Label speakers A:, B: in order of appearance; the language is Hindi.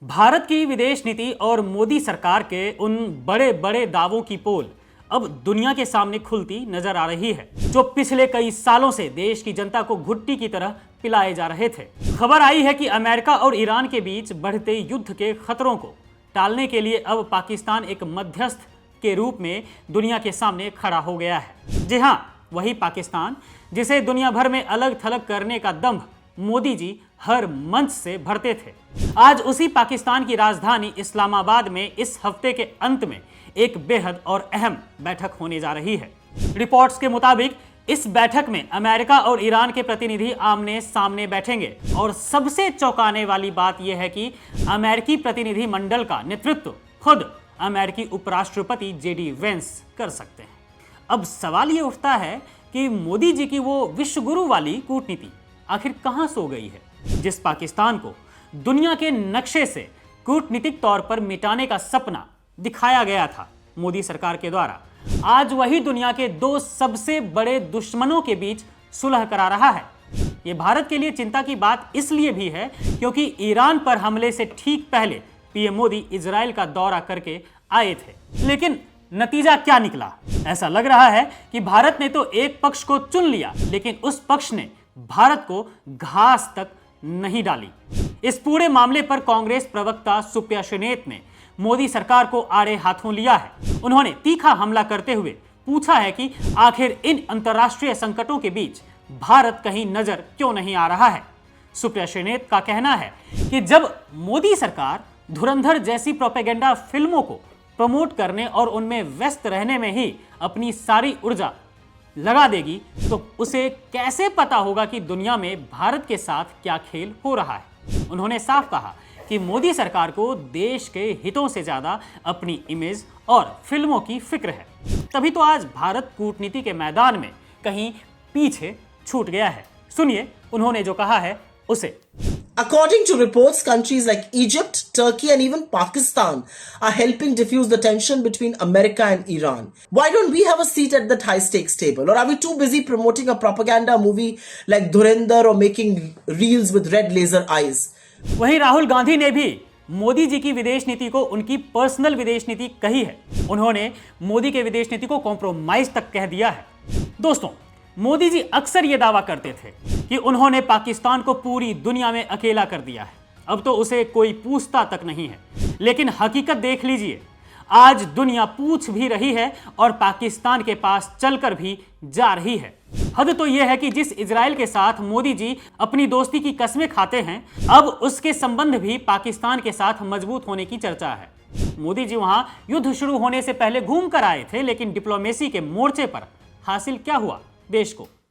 A: भारत की विदेश नीति और मोदी सरकार के उन बड़े बड़े दावों की पोल अब दुनिया के सामने खुलती नजर आ रही है, जो पिछले कई सालों से देश की जनता को घुट्टी की तरह पिलाए जा रहे थे। खबर आई है कि अमेरिका और ईरान के बीच बढ़ते युद्ध के खतरों को टालने के लिए अब पाकिस्तान एक मध्यस्थ के रूप में दुनिया के सामने खड़ा हो गया है। जी हाँ, वही पाकिस्तान जिसे दुनिया भर में अलग थलग करने का दंभ मोदी जी हर मंच से भरते थे। आज उसी पाकिस्तान की राजधानी इस्लामाबाद में इस हफ्ते के अंत में एक बेहद और अहम बैठक होने जा रही है। रिपोर्ट्स के मुताबिक इस बैठक में अमेरिका और ईरान के प्रतिनिधि आमने सामने बैठेंगे और सबसे चौंकाने वाली बात यह है कि अमेरिकी प्रतिनिधि मंडल का नेतृत्व खुद अमेरिकी उपराष्ट्रपति जेडी वेंस कर सकते हैं। अब सवाल यह उठता है कि मोदी जी की वो विश्वगुरु वाली कूटनीति आखिर कहां सो गई है, जिस पाकिस्तान को दुनिया के नक्शे से कूटनीतिक तौर पर मिटाने का सपना दिखाया गया था मोदी सरकार के द्वारा। आज वही दुनिया के दो सबसे बड़े दुश्मनों के बीच सुलह करा रहा है। यह भारत के लिए चिंता की बात इसलिए भी है क्योंकि ईरान पर हमले से ठीक पहले पीएम मोदी इजराइल का दौरा करके आए थे। लेकिन नतीजा क्या निकला? ऐसा लग रहा है कि भारत ने तो एक पक्ष को चुन लिया, लेकिन उस पक्ष ने भारत को घास तक नहीं डाली। इस पूरे मामले पर कांग्रेस प्रवक्ता सुप्रिया श्रीनेत ने मोदी सरकार को आड़े हाथों लिया है। उन्होंने तीखा हमला करते हुए पूछा है कि आखिर इन अंतर्राष्ट्रीय संकटों के बीच भारत कहीं नजर क्यों नहीं आ रहा है। सुप्रिया श्रीनेत का कहना है कि जब मोदी सरकार धुरंधर जैसी प्रोपेगेंडा फिल्मों को प्रमोट करने और उनमें व्यस्त रहने में ही अपनी सारी ऊर्जा लगा देगी, तो उसे कैसे पता होगा कि दुनिया में भारत के साथ क्या खेल हो रहा है। उन्होंने साफ कहा कि मोदी सरकार को देश के हितों से ज्यादा अपनी इमेज और फिल्मों की फिक्र है। तभी तो आज भारत कूटनीति के मैदान में कहीं पीछे छूट गया है। सुनिए उन्होंने जो कहा है उसे।
B: According to reports, countries like Egypt, Turkey and even Pakistan are helping diffuse the tension between America and Iran. Why don't we have a seat at that high stakes table? Or are we too busy promoting a propaganda movie like Dhurandhar or making reels with red laser eyes?
A: वहीं राहुल गांधी ने भी मोदी जी की विदेश नीति को उनकी पर्सनल विदेश नीति कही है। उन्होंने मोदी के विदेश नीति को कॉम्प्रोमाइज तक कह दिया है। दोस्तों, मोदी जी अक्सर यह दावा करते थे कि उन्होंने पाकिस्तान को पूरी दुनिया में अकेला कर दिया है, अब तो उसे कोई पूछता तक नहीं है। लेकिन हकीकत देख लीजिए, आज दुनिया पूछ भी रही है और पाकिस्तान के पास चलकर भी जा रही है। हद तो यह है कि जिस इजराइल के साथ मोदी जी अपनी दोस्ती की कस्में खाते हैं, अब उसके संबंध भी पाकिस्तान के साथ मजबूत होने की चर्चा है। मोदी जी वहां युद्ध शुरू होने से पहले घूम कर आए थे, लेकिन डिप्लोमेसी के मोर्चे पर हासिल क्या हुआ देश को?